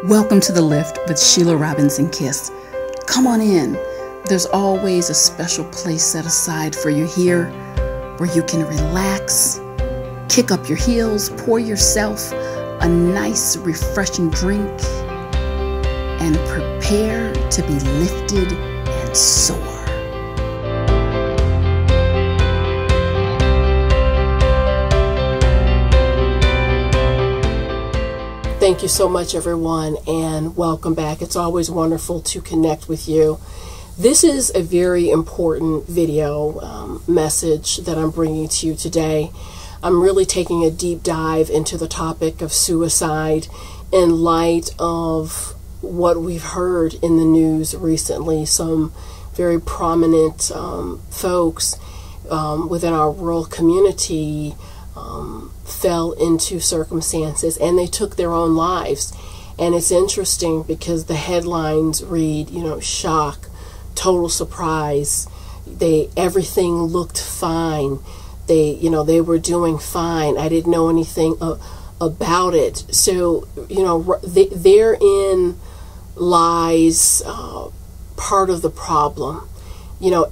Welcome to The Lift with Sheila Robinson-Kiss. Come on in. There's always a special place set aside for you here where you can relax, kick up your heels, pour yourself a nice, refreshing drink, and prepare to be lifted and soar. Thank you so much, everyone, and welcome back. It's always wonderful to connect with you. This is a very important video message that I'm bringing to you today. I'm really taking a deep dive into the topic of suicide in light of what we've heard in the news recently. Some very prominent folks within our rural community fell into circumstances and they took their own lives. And it's interesting because the headlines read, shock, total surprise. Everything looked fine. They were doing fine. I didn't know anything about it. So, therein lies part of the problem.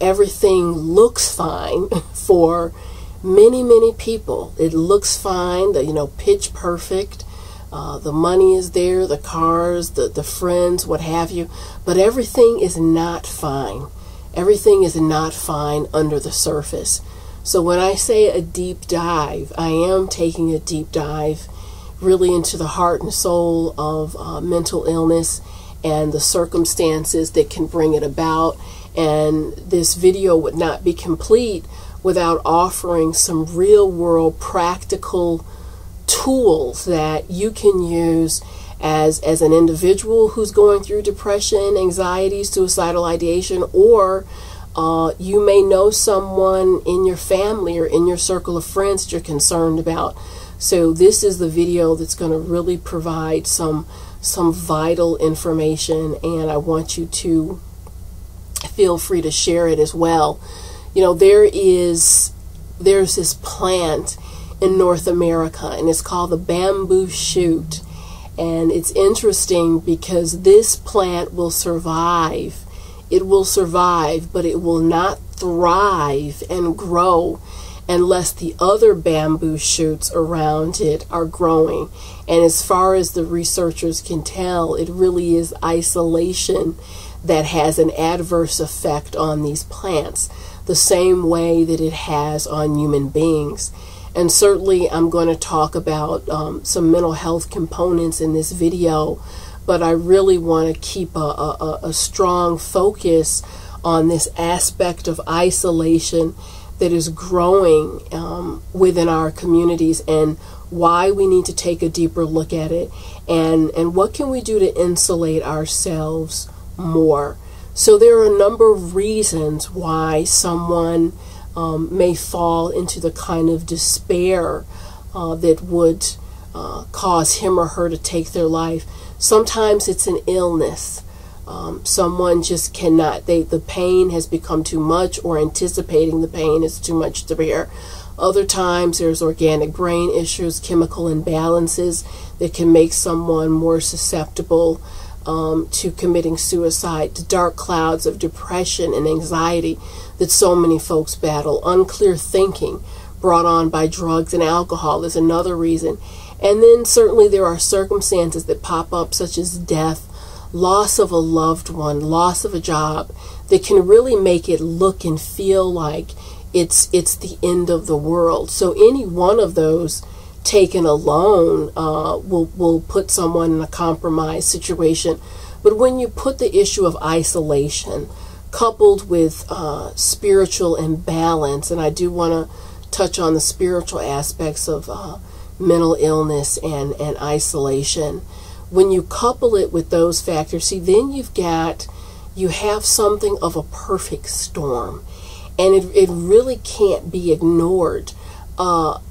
Everything looks fine for many people. It looks fine, pitch perfect. The money is there, the cars, the friends, what have you. But everything is not fine. Everything is not fine under the surface. So when I say a deep dive, I am taking a deep dive really into the heart and soul of mental illness and the circumstances that can bring it about. And this video would not be complete without offering some real-world practical tools that you can use as an individual who's going through depression, anxiety, suicidal ideation, or you may know someone in your family or in your circle of friends that you're concerned about. So this is the video that's going to really provide some vital information, and I want you to feel free to share it as well. There's this plant in North America, and it's called the bamboo shoot. And it's interesting because this plant will survive. It will survive, but it will not thrive and grow unless the other bamboo shoots around it are growing. And as far as the researchers can tell, it really is isolation that has an adverse effect on these plants, the same way that it has on human beings. And certainly I'm going to talk about some mental health components in this video, but I really want to keep a strong focus on this aspect of isolation that is growing within our communities, and why we need to take a deeper look at it, and what can we do to insulate ourselves more. So there are a number of reasons why someone may fall into the kind of despair that would cause him or her to take their life. Sometimes it's an illness. Someone just cannot, the pain has become too much, or anticipating the pain is too much to bear. Other times there's organic brain issues, chemical imbalances that can make someone more susceptible to committing suicide, to dark clouds of depression and anxiety that so many folks battle. Unclear thinking brought on by drugs and alcohol is another reason. And then certainly there are circumstances that pop up, such as death, loss of a loved one, loss of a job, that can really make it look and feel like it's the end of the world. So any one of those taken alone will put someone in a compromised situation. But when you put the issue of isolation coupled with spiritual imbalance, and I do want to touch on the spiritual aspects of mental illness and isolation, when you couple it with those factors, see, then you have something of a perfect storm, and it really can't be ignored.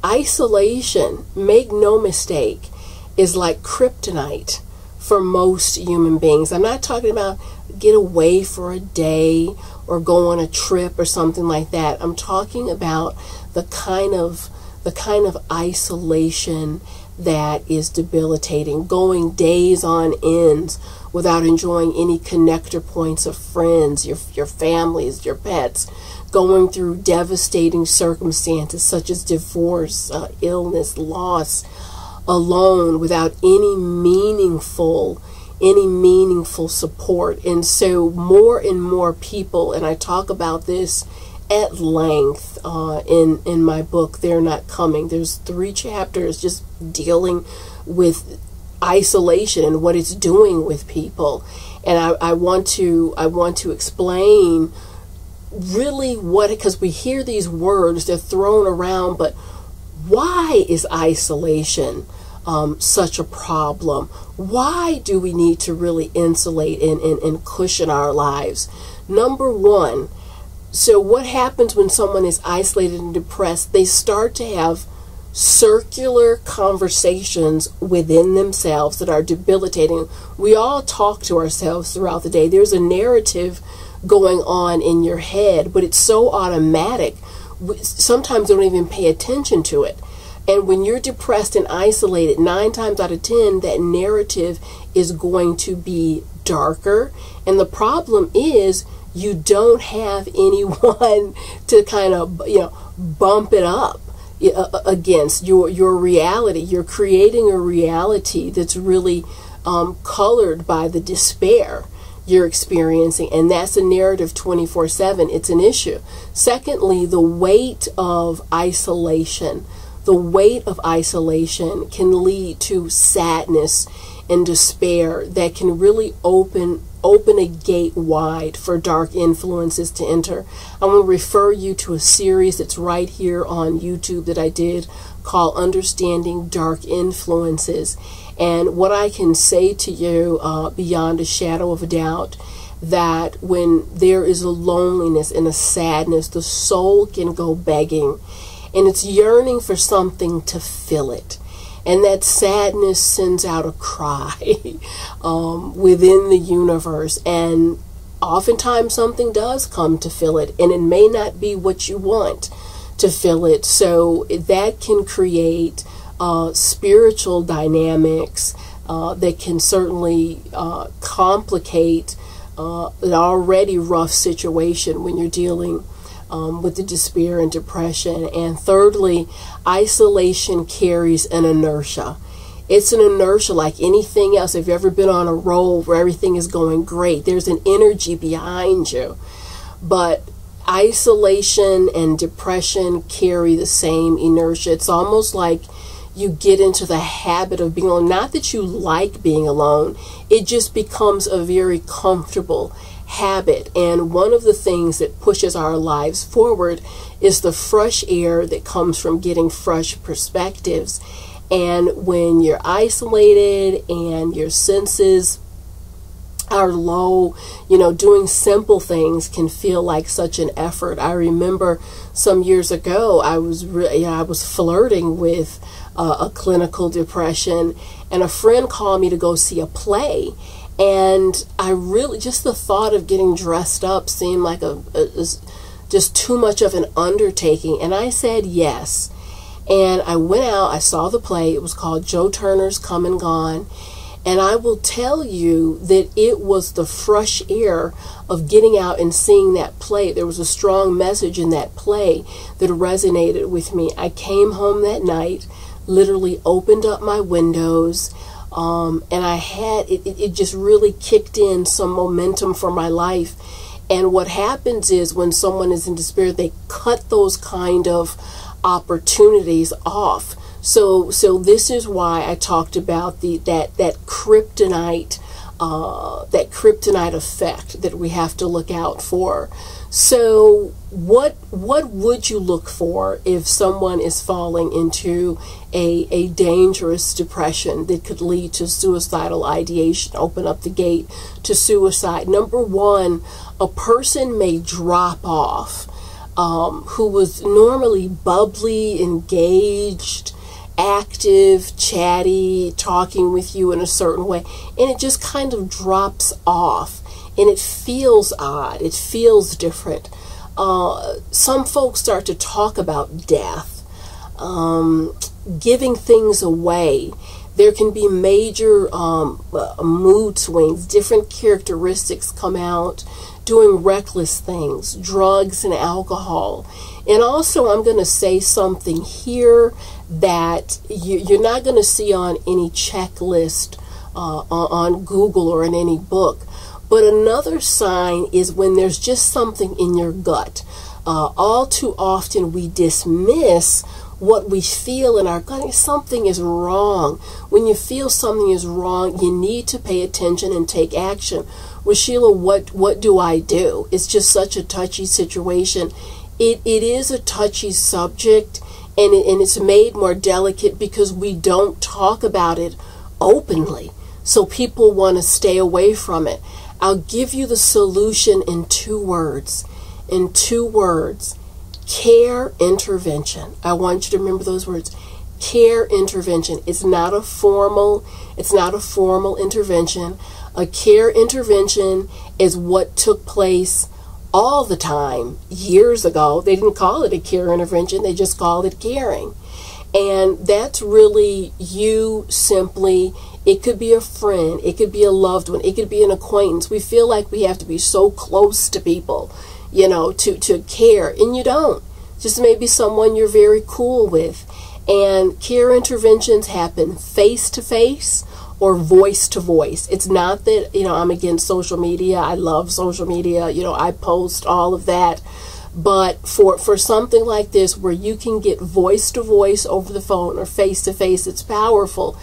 Isolation, make no mistake, is like kryptonite for most human beings. I'm not talking about get away for a day or go on a trip or something like that. I'm talking about the kind of isolation that is debilitating, going days on ends without enjoying any connector points of friends, your families, your pets, going through devastating circumstances such as divorce, illness, loss, alone without any meaningful support. And so more and more people, and I talk about this at length in my book, They're Not Coming. There's 3 chapters just dealing with isolation and what it's doing with people. And I want to explain really what, because we hear these words, they're thrown around, but why is isolation such a problem? Why do we need to really insulate and cushion our lives? Number one, so what happens when someone is isolated and depressed? They start to have circular conversations within themselves that are debilitating. We all talk to ourselves throughout the day. There's a narrative going on in your head, but it's so automatic. Sometimes we don't even pay attention to it. And when you're depressed and isolated, 9 times out of 10, that narrative is going to be darker. And the problem is you don't have anyone to kind of, bump it up against your reality. You're creating a reality that's really colored by the despair you're experiencing, and that's a narrative 24/7. It's an issue. Secondly, the weight of isolation. The weight of isolation can lead to sadness and despair that can really open a gate wide for dark influences to enter. I want to refer you to a series that's right here on YouTube that I did called Understanding Dark Influences. And what I can say to you beyond a shadow of a doubt, that when there is a loneliness and a sadness, the soul can go begging, and it's yearning for something to fill it. And that sadness sends out a cry within the universe. And oftentimes something does come to fill it, and it may not be what you want to fill it. So that can create spiritual dynamics that can certainly complicate an already rough situation when you're dealing with the despair and depression. And thirdly, isolation carries an inertia. It's an inertia like anything else. If you've ever been on a roll where everything is going great, there's an energy behind you. But isolation and depression carry the same inertia. It's almost like you get into the habit of being alone. Not that you like being alone, it just becomes a very comfortable habit. And one of the things that pushes our lives forward is the fresh air that comes from getting fresh perspectives. And when you're isolated and your senses are low, doing simple things can feel like such an effort. I remember some years ago, I was flirting with a clinical depression, and a friend called me to go see a play. And I really, just the thought of getting dressed up seemed like just too much of an undertaking. And I said yes. And I went out, I saw the play. It was called Joe Turner's Come and Gone. And I will tell you that it was the fresh air of getting out and seeing that play. There was a strong message in that play that resonated with me. I came home that night, literally opened up my windows, and I had, it just really kicked in some momentum for my life. And what happens is when someone is in despair, they cut those kind of opportunities off. So this is why I talked about that kryptonite effect that we have to look out for. So what would you look for if someone is falling into a dangerous depression that could lead to suicidal ideation, open up the gate to suicide? Number one, a person may drop off who was normally bubbly, engaged, active, chatty, talking with you in a certain way, and it just kind of drops off, and it feels odd, it feels different. Some folks start to talk about death. giving things away. There can be major mood swings, different characteristics come out, doing reckless things, drugs and alcohol. And also, I'm going to say something here that you're not going to see on any checklist on Google or in any book. But another sign is when there's just something in your gut. All too often we dismiss what we feel in our gut. Something is wrong. When you feel something is wrong, you need to pay attention and take action. Well, Sheila, what do I do? It's just such a touchy situation. It is a touchy subject, and it's made more delicate because we don't talk about it openly. So people want to stay away from it. I'll give you the solution in 2 words. In 2 words. Care intervention. I want you to remember those words. Care intervention. It's not a formal intervention. A care intervention is what took place all the time years ago. They didn't call it a care intervention. They just called it caring. And that's really you simply, it could be a friend, it could be a loved one, it could be an acquaintance. We feel like we have to be so close to people, you know, to care, and you don't. Just maybe someone you're very cool with. And care interventions happen face to face or voice to voice. It's not that, you know, I'm against social media. I love social media. You know, I post all of that. But for something like this where you can get voice to voice over the phone or face to face, it's powerful.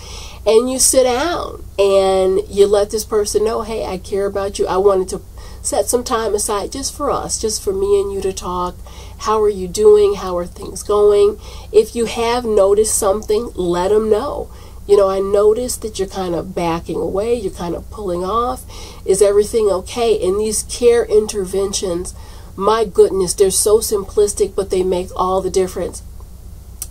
And you sit down and you let this person know, hey, I care about you. I wanted to set some time aside just for us, just for me and you to talk. How are you doing? How are things going? If you have noticed something, let them know. You know, I noticed that you're kind of backing away. You're kind of pulling off. Is everything okay? And these care interventions, my goodness, they're so simplistic, but they make all the difference.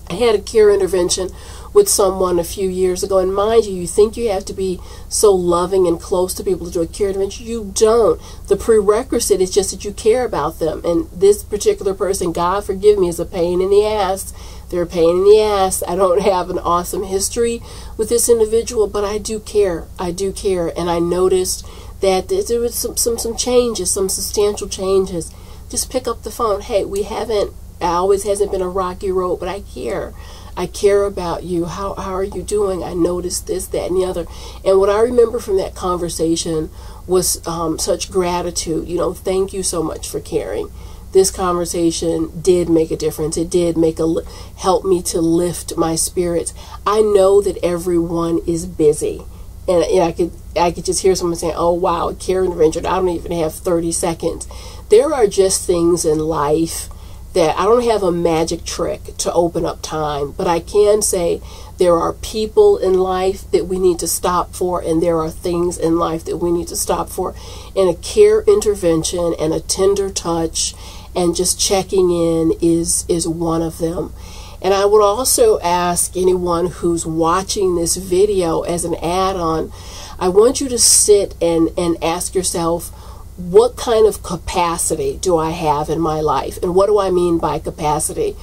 I had a care intervention with someone a few years ago, and mind you, you think you have to be so loving and close to people to do a care intervention. You don't. The prerequisite is just that you care about them. And this particular person, God forgive me, is a pain in the ass. They're a pain in the ass. I don't have an awesome history with this individual, but I do care. I do care. And I noticed that there was some changes, some substantial changes. Just pick up the phone. Hey, it always hasn't been a rocky road, but I care. I care about you. How are you doing? I noticed this, that, and the other. And what I remember from that conversation was such gratitude. You know, thank you so much for caring. This conversation did make a difference. It did help me to lift my spirits. I know that everyone is busy. And I could just hear someone saying, oh, wow, a care intervention. I don't even have 30 seconds. There are just things in life that I don't have a magic trick to open up time, but I can say there are people in life that we need to stop for, and there are things in life that we need to stop for. And a care intervention and a tender touch and just checking in is one of them. And I would also ask anyone who's watching this video as an add-on, I want you to sit and ask yourself, what kind of capacity do I have in my life? And what do I mean by capacity?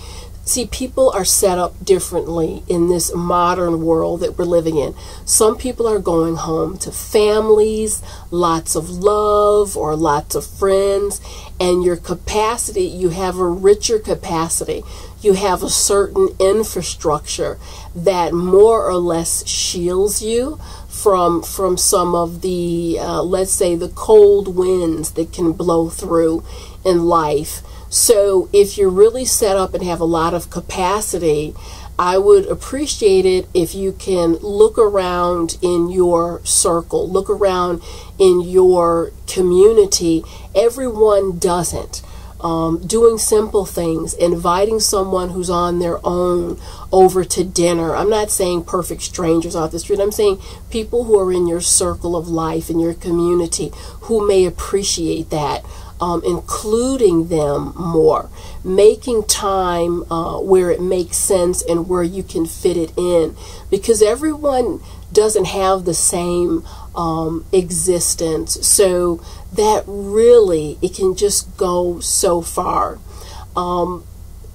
See, people are set up differently in this modern world that we're living in. Some people are going home to families, lots of love or lots of friends, and your capacity, you have a richer capacity. You have a certain infrastructure that more or less shields you from some of the, let's say, the cold winds that can blow through in life. So if you're really set up and have a lot of capacity, I would appreciate it if you can look around in your circle, look around in your community. Everyone doesn't. Doing simple things, inviting someone who's on their own over to dinner. I'm not saying perfect strangers off the street. I'm saying people who are in your circle of life, in your community, who may appreciate that. Including them more, making time where it makes sense and where you can fit it in, because everyone doesn't have the same existence, so that really, it can just go so far.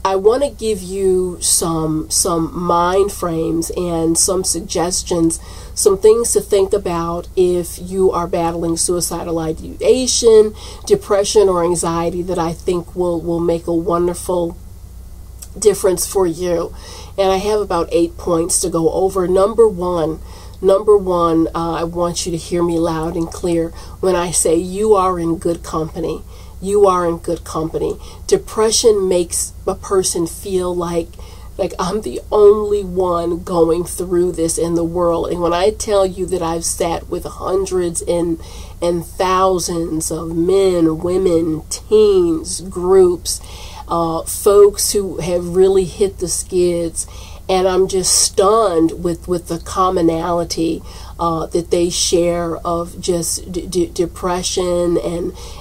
I want to give you some mind frames and some suggestions, some things to think about if you are battling suicidal ideation, depression, or anxiety that I think will make a wonderful difference for you. And I have about 8 points to go over. Number one, I want you to hear me loud and clear when I say you are in good company. You are in good company. Depression makes a person feel like I'm the only one going through this in the world. And when I tell you that I've sat with hundreds and thousands of men, women, teens, groups, folks who have really hit the skids, and I'm just stunned with the commonality that they share of just depression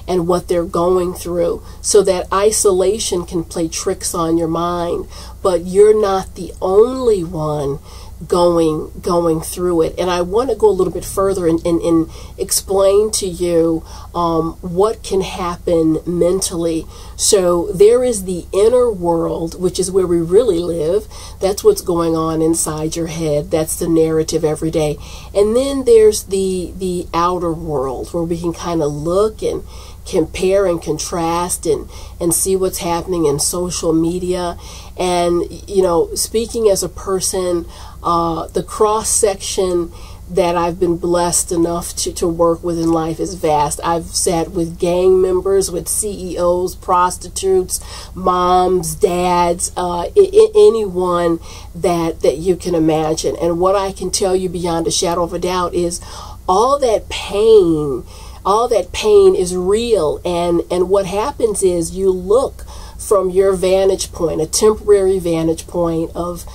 and what they're going through. So that isolation can play tricks on your mind, but you're not the only one going through it. And I want to go a little bit further and explain to you what can happen mentally. So there is the inner world, which is where we really live. That's what's going on inside your head. That's the narrative every day. And then there's the outer world, where we can kind of look and compare and contrast and see what's happening in social media. And, speaking as a person, the cross-section that I've been blessed enough to work with in life is vast. I've sat with gang members, with CEOs, prostitutes, moms, dads, anyone that you can imagine. And what I can tell you beyond a shadow of a doubt is all that pain is real. And what happens is you look from your vantage point, a temporary vantage point of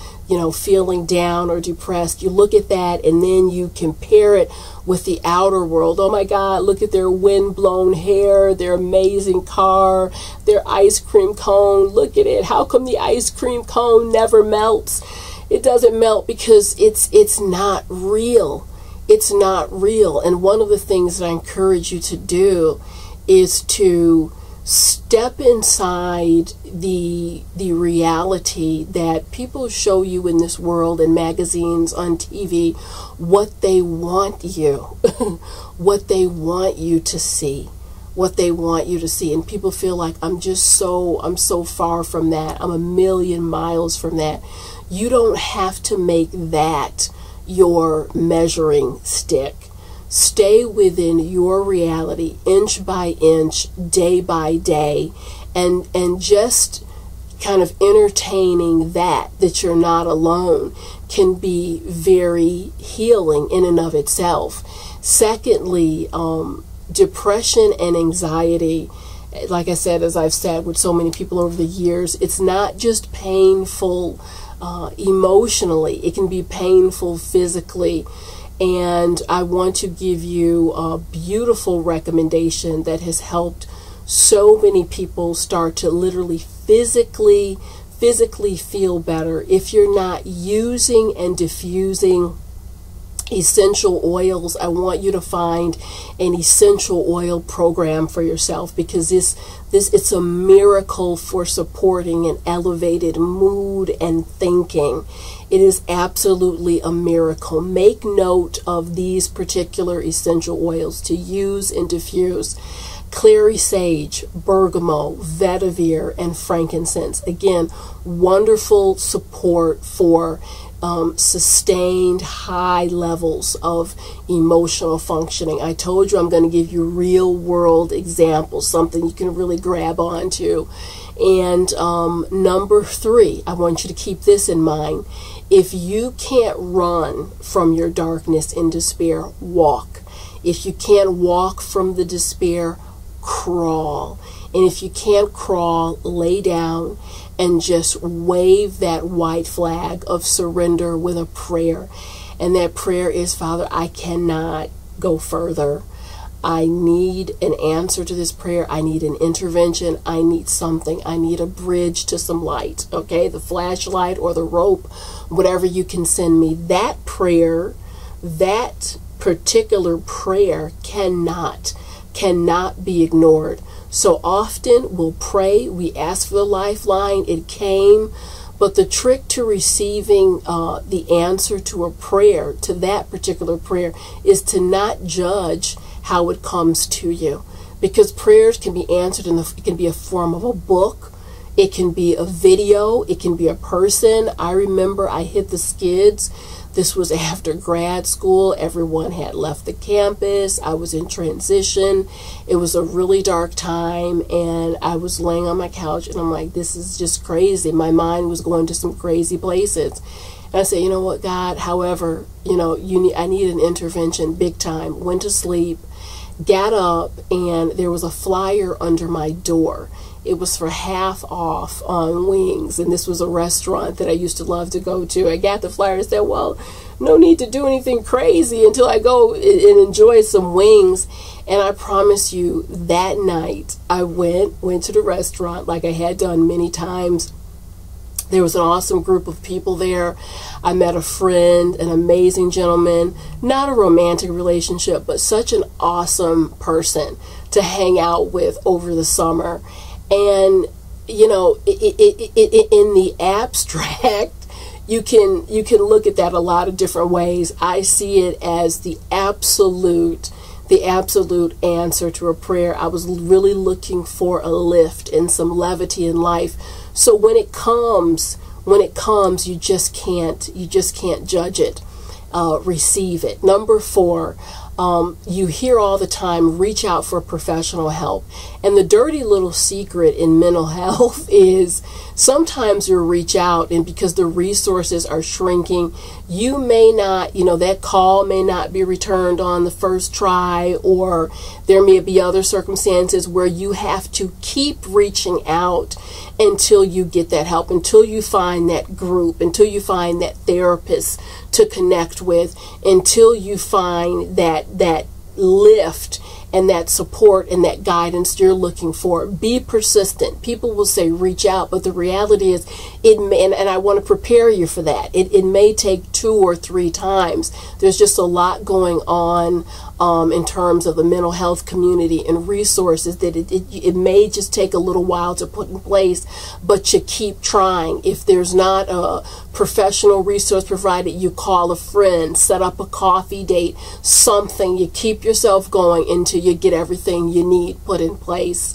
feeling down or depressed. You look at that and then you compare it with the outer world. Oh my God, look at their wind-blown hair, their amazing car, their ice cream cone. Look at it. How come the ice cream cone never melts? It doesn't melt because it's not real. It's not real. And one of the things that I encourage you to do is to step inside the reality that people show you in this world, in magazines, on TV, what they want you, what they want you to see, what they want you to see. And people feel like I'm so far from that. I'm a million miles from that. You don't have to make that your measuring stick. Stay within your reality, inch by inch, day by day, and just kind of entertaining that you're not alone can be very healing in and of itself. Secondly, depression and anxiety, like I said, as I've said with so many people over the years, it's not just painful emotionally, it can be painful physically. And I want to give you a beautiful recommendation that has helped so many people start to literally physically feel better. If you're not using and diffusing essential oils, I want you to find an essential oil program for yourself, because it's a miracle for supporting an elevated mood and thinking. It is absolutely a miracle. Make note of these particular essential oils to use and diffuse: clary sage, bergamot, vetiver, and frankincense. Again, wonderful support for sustained high levels of emotional functioning. I told you I'm going to give you real world examples, something you can really grab onto. And number 3, I want you to keep this in mind. If you can't run from your darkness and despair, walk. If you can't walk from the despair, crawl. And if you can't crawl, lay down and just wave that white flag of surrender with a prayer. And that prayer is, Father, I cannot go further. I need an answer to this prayer. I need an intervention. I need something. I need a bridge to some light. Okay, the flashlight or the rope, whatever you can send me. That prayer, that particular prayer cannot be ignored. So often we'll pray, we ask for the lifeline, it came, but the trick to receiving the answer to a prayer, to that particular prayer, is to not judge how it comes to you. Because prayers can be answered it can be a form of a book, it can be a video, it can be a person. I remember I hit the skids. This was after grad school. Everyone had left the campus. I was in transition. It was a really dark time, and I was laying on my couch, and I'm like, this is just crazy. My mind was going to some crazy places. And I said, you know what, God, however, I need an intervention big time. Went to sleep, got up, and there was a flyer under my door. It was for half off on wings, and this was a restaurant that I used to love to go to. I got the flyer and said, well, no need to do anything crazy until I go and enjoy some wings. And I promise you, that night I went to the restaurant like I had done many times. There was an awesome group of people there. I met a friend, an amazing gentleman, not a romantic relationship, but such an awesome person to hang out with over the summer. And, in the abstract, you can look at that a lot of different ways. I see it as the absolute answer to a prayer. I was really looking for a lift and some levity in life. So when it comes, you just can't judge it. Receive it. Number 4, you hear all the time, reach out for professional help. And the dirty little secret in mental health is sometimes you reach out, and because the resources are shrinking, you may not, that call may not be returned on the first try, or there may be other circumstances where you have to keep reaching out until you get that help, until you find that group, until you find that therapist to connect with, until you find that lift and that support and that guidance you're looking for. Be persistent. People will say reach out, but the reality is it may, and I want to prepare you for that. It may take 2 or 3 times. There's just a lot going on in terms of the mental health community and resources that it may just take a little while to put in place, but you keep trying. If there's not a professional resource provided, you call a friend, set up a coffee date, something. You keep yourself going until you get everything you need put in place.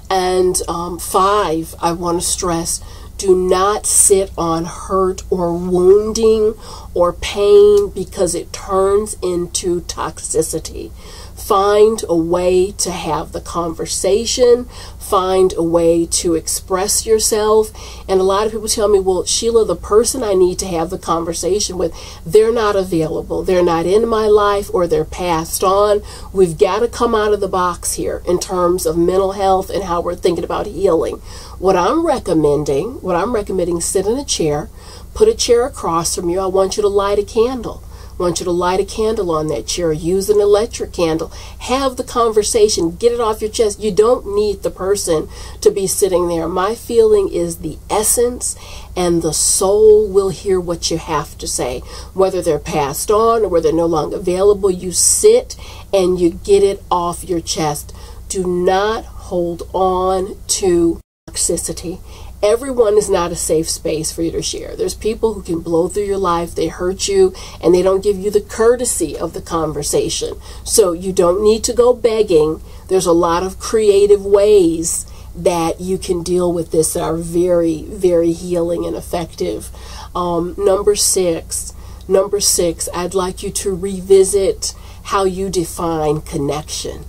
And 5, I want to stress, do not sit on hurt or wounding or pain, because it turns into toxicity. Find a way to have the conversation. Find a way to express yourself. And a lot of people tell me, well, Sheila, the person I need to have the conversation with, they're not available. They're not in my life, or they're passed on. We've got to come out of the box here in terms of mental health and how we're thinking about healing. What I'm recommending, sit in a chair, put a chair across from you. I want you to light a candle. I want you to light a candle on that chair. Use an electric candle. Have the conversation. Get it off your chest. You don't need the person to be sitting there. My feeling is the essence and the soul will hear what you have to say. Whether they're passed on or whether they're no longer available, you sit and you get it off your chest. Do not hold on to toxicity. Everyone is not a safe space for you to share. There's people who can blow through your life, they hurt you, and they don't give you the courtesy of the conversation. So you don't need to go begging. There's a lot of creative ways that you can deal with this that are very, very healing and effective. Number six, I'd like you to revisit how you define connection.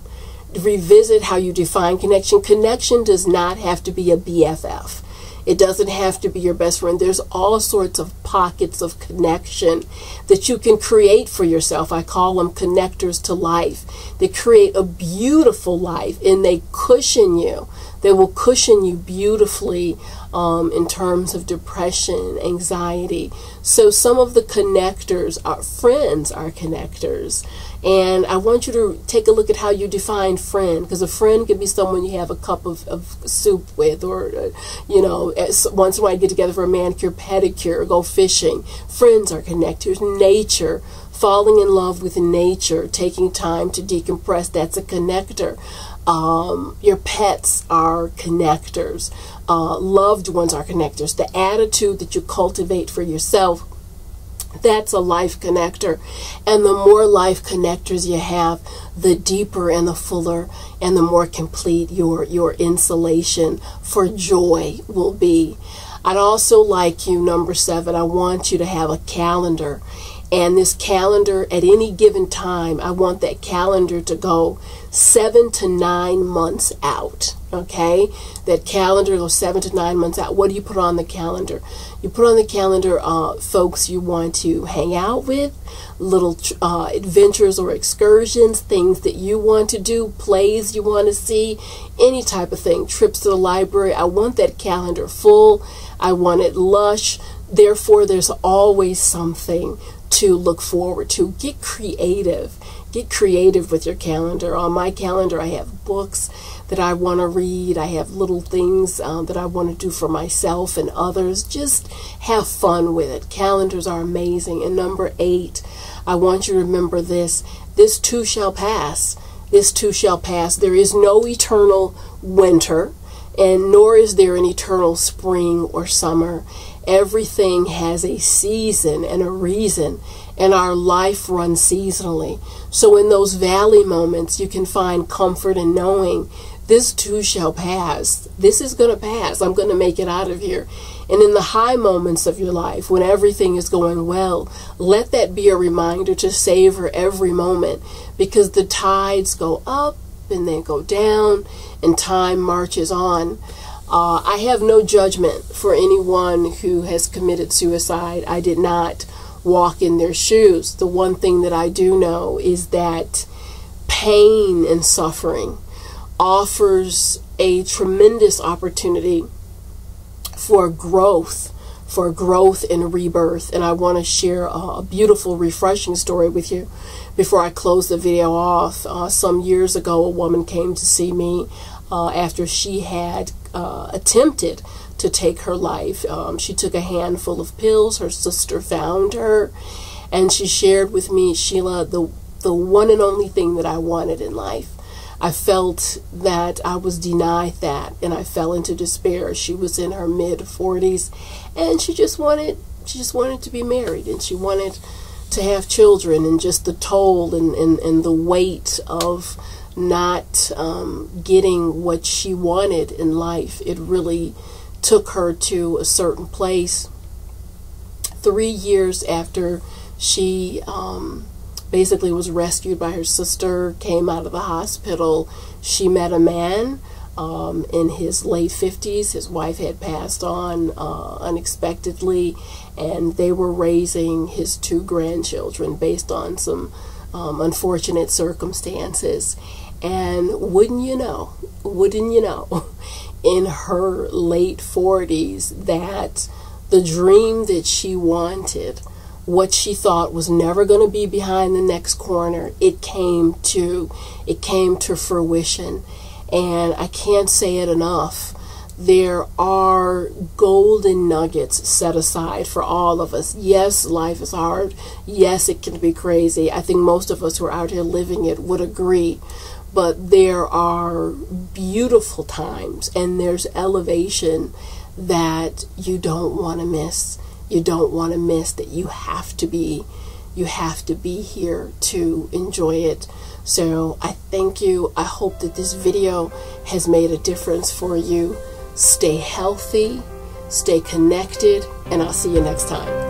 Revisit how you define connection. Connection does not have to be a BFF. It doesn't have to be your best friend. There's all sorts of pockets of connection that you can create for yourself. I call them connectors to life. They create a beautiful life, and they cushion you. They will cushion you beautifully in terms of depression, anxiety. So some of the connectors, our friends are connectors. And I want you to take a look at how you define friend, because a friend can be someone you have a cup of soup with, or, once in a while get together for a manicure, pedicure, go fishing. Friends are connectors. Nature, falling in love with nature, taking time to decompress, that's a connector. Your pets are connectors. Loved ones are connectors. The attitude that you cultivate for yourself, that's a life connector. And the more life connectors you have, the deeper and the fuller and the more complete your insulation for joy will be. I'd also like you, number 7, I want you to have a calendar. And this calendar, at any given time, I want that calendar to go 7 to 9 months out, okay? That calendar goes 7 to 9 months out. What do you put on the calendar? You put on the calendar folks you want to hang out with, little adventures or excursions, things that you want to do, plays you want to see, any type of thing, trips to the library. I want that calendar full. I want it lush. Therefore, there's always something to look forward to. Get creative. Get creative with your calendar. On my calendar, I have books that I want to read. I have little things that I want to do for myself and others. Just have fun with it. Calendars are amazing. And number 8, I want you to remember this. This too shall pass. This too shall pass. There is no eternal winter, and nor is there an eternal spring or summer. Everything has a season and a reason, and our life runs seasonally. So in those valley moments, you can find comfort in knowing this too shall pass. This is going to pass. I'm going to make it out of here. And in the high moments of your life, when everything is going well, let that be a reminder to savor every moment, because the tides go up and then go down, and time marches on. I have no judgment for anyone who has committed suicide. I did not walk in their shoes. The one thing that I do know is that pain and suffering offers a tremendous opportunity for growth and rebirth. And I want to share a beautiful, refreshing story with you before I close the video off. Some years ago, a woman came to see me after she had attempted to take her life. She took a handful of pills. Her sister found her, and she shared with me, Sheila, the one and only thing that I wanted in life. I felt that I was denied that, and I fell into despair. She was in her mid-40s, and she just wanted to be married, and she wanted to have children, and just the toll and the weight of not getting what she wanted in life, it really took her to a certain place. 3 years after she basically was rescued by her sister, came out of the hospital, she met a man in his late 50s. His wife had passed on unexpectedly, and they were raising his 2 grandchildren based on some unfortunate circumstances. And wouldn't you know, in her late 40s, that the dream that she wanted, what she thought was never going to be behind the next corner, it came to fruition. And I can't say it enough. There are golden nuggets set aside for all of us. Yes, life is hard. Yes, it can be crazy. I think most of us who are out here living it would agree. But there are beautiful times, and there's elevation that you don't want to miss. You don't want to miss that. You have to be here to enjoy it. So I thank you. I hope that this video has made a difference for you. Stay healthy, stay connected, and I'll see you next time.